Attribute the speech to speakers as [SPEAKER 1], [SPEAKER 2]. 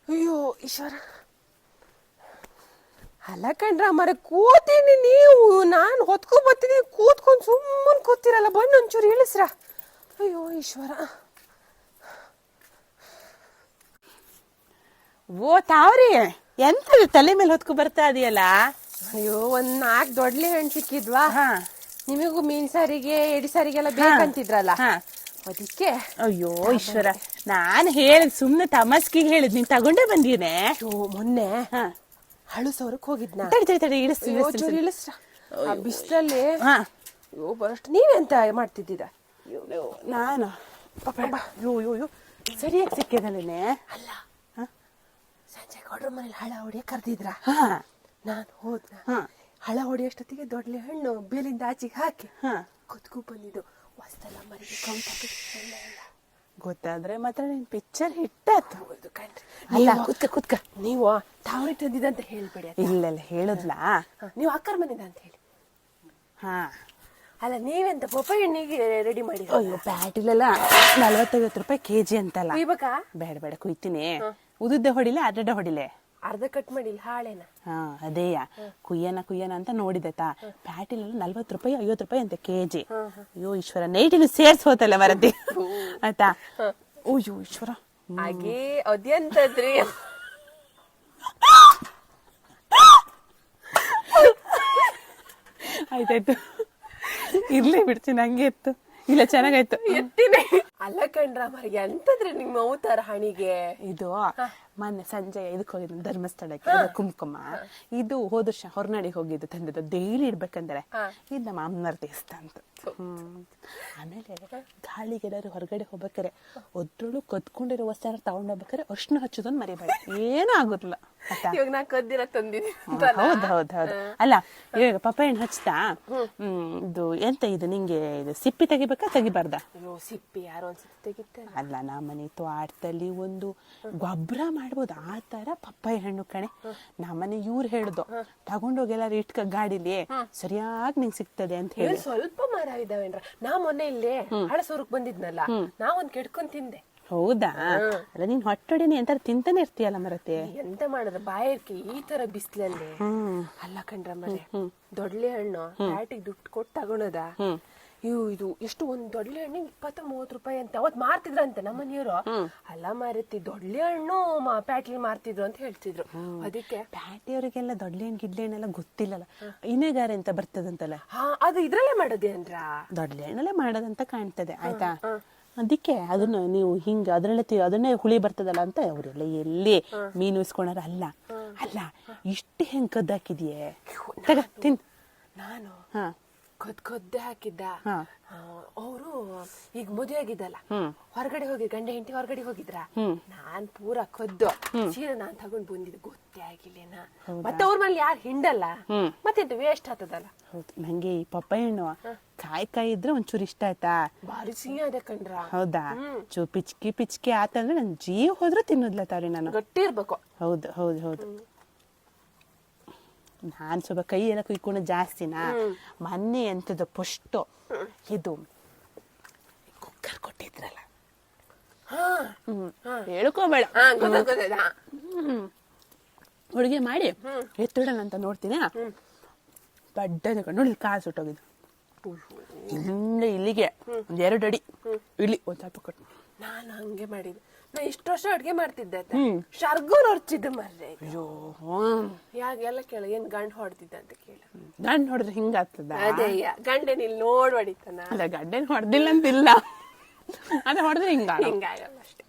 [SPEAKER 1] ಅಯ್ಯೋ ಈಶ್ವರ, ಅಲ್ಲ ಕಣ್ರ ಮರೆ ಕೂತೀನಿ ನೀವು, ನಾನು ಹೊತ್ಕೊ ಬರ್ತಿದ್ದೀನಿ, ಕೂತ್ಕೊಂಡು ಸುಮ್ಮನೆ ಕೂತಿರಲ್ಲ, ಬಂದು ಒಂಚೂರು ಇಳಿಸ್ರ. ಅಯ್ಯೋ ಈಶ್ವರ.
[SPEAKER 2] ಓ ತಾವ್ರಿ, ಎಂತದು ತಲೆ ಮೇಲೆ ಹೊತ್ಕೊ ಬರ್ತಾ ಇದೆಯಲ್ಲ?
[SPEAKER 1] ಅಯ್ಯೋ, ಒಂದ್ 4 ದೊಡ್ಲೆ ಹಣ್ಣು ಸಿಕ್ಕಿದ್ವಾ, ನಿಮಗೂ ಮೀನ್ ಸಾರಿಗೆ ಎಡಿ ಸಾರಿಗೆಲ್ಲ ಬೇಕಂತಿದ್ರಲ್ಲ, ಅದಕ್ಕೆ.
[SPEAKER 2] ಅಯ್ಯೋ ಈಶ್ವರ, ನಾನು ಹೇಳಿದ್ ಸುಮ್ನೆ ತಮಸ್ಕಿಗೆ ಹೇಳಿದ್, ನೀನ್ ತಗೊಂಡೇ ಬಂದೀನೆ.
[SPEAKER 1] ಅಯ್ಯೋ, ಮೊನ್ನೆ ಹಳು ಸೌರಕ್ಕೆ ಹೋಗಿದ್ನ.
[SPEAKER 2] ತಡಿ
[SPEAKER 1] ಇಳಿಸ್ರ. ಆ ಬಿಸಿಲಲ್ಲಿ ಅಯ್ಯೋ ಬರಷ್ಟು. ನೀವೆಂತ ಮಾಡ್ತಿದ್ದೀರ?
[SPEAKER 2] ನಾನು ಯೋ ಸರಿಯಾಗಿ ಸಿಕ್ಕಿದಲ್ಲೇನೆ.
[SPEAKER 1] ಅಲ್ಲ, ಸಂಜೆ ಗೌಡ್ರ ಮನೇಲಿ ಹಳ ಹೊಡಿಯ ಕರ್ದಿದ್ರ. ನಾನು ಹೋದ್ನ, ಹಳ ಹೊಡಿಯೋಷ್ಟೊತ್ತಿಗೆ ದೊಡ್ಲೆ ಹಣ್ಣು ಬೇಲಿಂದ ಆಚೆಗೆ ಹಾಕಿ ಕುತ್ಕು ಬಂದಿದ್ದು. ಹೊಸ್ತಲ್ಲ ಮರಿಗೆ ಕೌಂಟ
[SPEAKER 2] ಗೊತ್ತಾದ್ರೆ ಮಾತ್ರ ನಿನ್ ಪಿಕ್ಚರ್ ಹಿಟ್ಟಾತು.
[SPEAKER 1] ಕಣ್ರಿ.
[SPEAKER 2] ಅಲ್ಲ, ಕುತ್ಕ
[SPEAKER 1] ನೀವು ತಾವ್ರಿ ತಂದಿದಂತ ಹೇಳ್ಬೇಡಿ.
[SPEAKER 2] ಇಲ್ಲ ಹೇಳಿದ್ಲಾ?
[SPEAKER 1] ನೀವು ಅಕ್ಕರ ಮನೆದ ಅಂತ ಹೇಳಿ. ಅಲ್ಲ, ನೀವೆಂತ ಪಪ್ಪಾಯ ಹಣ್ಣಿಗೆ ರೆಡಿ ಮಾಡಿ?
[SPEAKER 2] ಅಯ್ಯೋ, ಪ್ಯಾಟಿಲೆಲ್ಲ 40-50 ರೂಪಾಯಿ ಕೆಜಿ ಅಂತಲ್ಲ.
[SPEAKER 1] ಕುಯ್ಬೇಕಾ?
[SPEAKER 2] ಬೇಡ ಕುಯ್ತೀನಿ. ಉದ್ದೆ ಹೊಡಿಲೆ ಅಡ್ಡ ಹೊಡಿಲೆ?
[SPEAKER 1] ಅರ್ಧ ಕಟ್ ಮಾಡಿಲ್ಲ ಹಾಳೆನ.
[SPEAKER 2] ಅದೇಯ ಕುಯ್ಯನ ಅಂತ ನೋಡಿದೆತಾ. ಪ್ಯಾಟಿಲೆಲ್ಲ 40 ರೂಪಾಯಿ 50 ರೂಪಾಯಿ ಅಂತ ಕೆಜಿ. ಅಯ್ಯೋ ಈಶ್ವರ, ನೈಟಿನ ಸೇರ್ಸ್ ಹೋತಲ್ಲ ಮರದಿ ಆಯ್ತಾ? ಅಯ್ಯೋ ಈಶ್ವರ,
[SPEAKER 1] ಹಾಗೆ ಅದ್ಯಂತದ್ರಿ.
[SPEAKER 2] ಆಯ್ತಾಯ್ತು, ಇರ್ಲಿ ಬಿಡ್ತೀನಿ, ಹಂಗೆ ಇತ್ತು. ಇಲ್ಲ, ಚೆನ್ನಾಗಾಯ್ತು.
[SPEAKER 1] ಎತ್ತಿನೇ. ಅಲ್ಲ ಕಣ್ರ ಮರಿಗೆ, ಎಂತದ್ರಿ ನಿಮ್ಮ ಅವತಾರ ಹಣಿಗೆ?
[SPEAKER 2] ಇದು ಮೊನ್ನೆ ಸಂಜೆ ಇದಕ್ಕೆ ಹೋಗಿದ್ದು, ಧರ್ಮಸ್ಥಳಕ್ಕೆ, ಕುಂಕುಮ. ಇದು ಹೋದ ವರ್ಷ ಹೊರನಾಡಿಗೆ ಹೋಗಿದ್ದು, ತಂದಿದ್ದು. ಡೈಲಿ ಇಡ್ಬೇಕಂದ್ರೆ ಇದು ನಮ್ಮ ಅಮ್ಮನವ್ರ ದೇವಸ್ಥಾನ ಅಂತ. ಆಮೇಲೆ ಗಾಳಿಗೆ ಎಲ್ಲರೂ ಹೊರಗಡೆ ಹೋಗ್ಬೇಕಾರೆ ಒದ್ರೊಳು ಕದ್ಕೊಂಡಿರೋ ವಸ್ತು ತಗೊಂಡೋಗ್ಬೇಕಾರೆ ಅರ್ಶಿನ ಹಚ್ಚೋದನ್ನ ಮರಿಬೇಡ, ಏನೂ ಆಗುದಿಲ್ಲ.
[SPEAKER 1] ಇವಾಗ ನಾ ಕದ್ದಿರ ತಂದಿದ್ದೀನಿ.
[SPEAKER 2] ಹೌದು. ಅಲ್ಲ, ಇವಾಗ ಪಪ್ಪಾಯ ಹಣ್ಣು ಹಚ್ತಾ, ಇದು ಎಂತ ಇದು ನಿಂಗೆ ಇದು ಸಿಪ್ಪಿ ತೆಗಿಬೇಕಾ ತೆಗಿಬಾರ್ದ?
[SPEAKER 1] ಅಯ್ಯೋ, ಸಿಪ್ಪಿ ಯಾರೋ ಒಂದ್ಸತಿ ತೆಗಿತಾರೆ.
[SPEAKER 2] ಅಲ್ಲ, ನಮ್ಮನೆ ತೋಟದಲ್ಲಿ ಒಂದು ಗೊಬ್ಬರ ಮಾಡ್ಬೋದು ಆ ತರ ಪಪ್ಪಾಯ ಹಣ್ಣು ಕಣೆ. ನಮ್ಮನೆ ಇವ್ರು ಹೇಳ್ದು, ತಗೊಂಡೋಗಿ ಎಲ್ಲಾರು ಇಟ್ಕ ಗಾಡಿಲಿ, ಸರಿಯಾಗಿ ನಿಂಗೆ ಸಿಗ್ತದೆ ಅಂತ ಹೇಳಿ.
[SPEAKER 1] ಸ್ವಲ್ಪ ಮರ ಇದಾವೇನ್ರ? ನಾ ಮೊನ್ನೆ ಇಲ್ಲಿ ಹಳಸೂರಕ್ ಬಂದಿದ್ನಲ್ಲ, ನಾ ಒಂದ್ ಕೆಡ್ಕೊಂಡ್ ತಿಂದೆ.
[SPEAKER 2] ಹೌದಾ? ಅಲ್ಲ, ನೀನ್ ಹೊಟ್ಟೊಡಿನಿ ಎಂತ ತಿಂತಾನೆ ಇರ್ತೀಯಲ್ಲ ಮರತೆ.
[SPEAKER 1] ಎಂತ ಮಾಡದ ಬಾಯರ್ಕಿ ಈ ತರ ಬಿಸ್ಲಲ್ಲಿ. ಅಲ್ಲ ಕಣ್ರ ಮರೆ, ದೊಡ್ಲೆ ಹಣ್ಣು ಪ್ಯಾಟಿಗೆ ದುಡ್ಡು ಕೊಟ್ಟು ತಗೊಳದ. ಇದು ಎಷ್ಟು ಒಂದ್ ದೊಡ್ಲೆ ಹಣ್ಣಿಗೆ 20-30 ರೂಪಾಯಿ ಅಂತ ಅವತ್ ಮಾರ್ತಿದ್ರಂತೆ ನಮ್ಮನೆಯವರು. ಅಲ್ಲ ಮಾರತಿ, ದೊಡ್ಲೆ ಹಣ್ಣು ಪ್ಯಾಟಿಲ್ ಮಾರ್ತಿದ್ರು ಅಂತ ಹೇಳ್ತಿದ್ರು. ಅದಕ್ಕೆ
[SPEAKER 2] ಪ್ಯಾಟಿಯವರಿಗೆಲ್ಲ ದೊಡ್ಲೆ ಹಣ್ಣು ಗಿಡ್ಲೆ ಹಣ್ಣೆಲ್ಲ ಗೊತ್ತಿಲ್ಲಲ್ಲ. ಇನೆಗಾರೆ ಅಂತ ಬರ್ತದಂತಲ್ಲ,
[SPEAKER 1] ಅದು ಇದ್ರಲ್ಲೇ ಮಾಡೋದೇನ್ರ?
[SPEAKER 2] ದೊಡ್ಲೆ ಹಣ್ಣಲ್ಲೇ ಮಾಡೋದಂತ ಕಾಣ್ತದೆ, ಆಯ್ತಾ? ಅದಕ್ಕೆ ಅದನ್ನ ನೀವು ಹಿಂಗ ಅದನ್ನೇ ಹುಳಿ ಬರ್ತದಲ್ಲ ಅಂತ ಅವರೆಲ್ಲ ಎಲ್ಲಿ ಮೀನು ಇಸ್ಕೊಂಡಾರ. ಅಲ್ಲ ಇಷ್ಟು ಹೆಂಗ್ ಕದ್ದಾಕಿದ್ಯೆ? ತಗ ತಿನ್.
[SPEAKER 1] ನಾನು ಕದ್ದೆ ಹಾಕಿದ್ದ. ಅವರು ಈಗ ಮದುವೆ ಆಗಿದ್ದಲ್ಲ, ಹೊರಗಡೆ ಹೋಗಿ ಗಂಡ ಹೆಂಡತಿ ಹೊರಗಡೆ ಹೋಗಿದ್ರ. ನಾನ್ ಪೂರಾ ಕದ್ದು ಸೀರೆ ನಾನ್ ತಗೊಂಡ್ ಬಂದಿದ್ದು, ಗೊತ್ತೇ ಆಗಿಲ್ಲೇನ. ಮತ್ತೆ ಅವ್ರ ಮೇಲೆ ಯಾರು ಹಿಂಡಲ್ಲ, ಮತ್ತೆ ವೇಸ್ಟ್ ಆಗ್ತದಲ್ಲ.
[SPEAKER 2] ಹೌದು, ನಂಗೆ ಈ ಪಪ್ಪಾಯ ಹಣ್ಣು ಕಾಯಿ ಇದ್ರೆ ಒಂಚೂರು ಇಷ್ಟ ಆಯ್ತಾ.
[SPEAKER 1] ಬಾರಿ ಸಿಹಿ ಅದೇ ಕಣ್ರ.
[SPEAKER 2] ಹೌದಾ? ಪಿಚ್ಕಿ ಆತಂದ್ರೆ ನನ್ ಜೀವ ಹೋದ್ರು ತಿನ್ನೋದ್ಲ ತಾವ್ರಿ ನಾನು.
[SPEAKER 1] ಗಟ್ಟಿ ಇರ್ಬೇಕು.
[SPEAKER 2] ಹೌದು. ನಾನ್ ಸ್ವಲ್ಪ ಕೈ ಎಲ್ಲ ಕುಯ್ಕೊಂಡು ಜಾಸ್ತಿನಾ. ಮೊನ್ನೆ ಎಂತದ್ದು ಪುಷ್ಟು ಇದು ಕುಕ್ಕರ್ ಕೊಟ್ಟಿದ್ರಲ್ಲ, ಹೇಳ್ಕೋಬೇಡ, ಅಡುಗೆ ಮಾಡಿ ಎತ್ತಿಡೋಣ ಅಂತ ನೋಡ್ತೀನಿ. ದೊಡ್ಡ ನೋಡಿ ಕಾಸು ಸುಟ್ಟೋಗಿದ್ದು. ಇಲ್ಲಿಗೆ 2 ಅಡಿ ಇಳಿ ಒಂದ್ ಸ್ವಲ್ಪ ಕೊಟ್ಟು.
[SPEAKER 1] ನಾನು ಹಂಗೆ ಮಾಡಿದ್ದು. ನಾ ಇಷ್ಟು ವರ್ಷ ಅಡ್ಗೆ ಮಾಡ್ತಿದ್ದೆ, ಶರ್ಗೋರ್ ಹೊರ್ಚಿದ್ದೆ ಮರ್ರೆ.
[SPEAKER 2] ಅಯ್ಯೋ,
[SPEAKER 1] ಯಾಗೆಲ್ಲ ಕೇಳ, ಏನ್ ಗಂಡ ಹೊಡ್ತಿದ್ದ ಅಂತ ಕೇಳ.
[SPEAKER 2] ಗಂಡ ಹೊಡೆದ್ರೆ ಹಿಂಗ ಆಗ್ತದ?
[SPEAKER 1] ಅದೇ ಗಂಡನ ಇಲ್ಲಿ ನೋಡ್ ಹೊಡಿತಾನ.
[SPEAKER 2] ಅಲ್ಲ, ಗಂಡನ್ ಹೊಡೆದಿಲ್ಲ ಅಂತಿಲ್ಲ, ಅದೇ ಹೊಡೆದ್ರೆ ಹಿಂಗಾಗಲ್ಲ
[SPEAKER 1] ಅಷ್ಟೇ.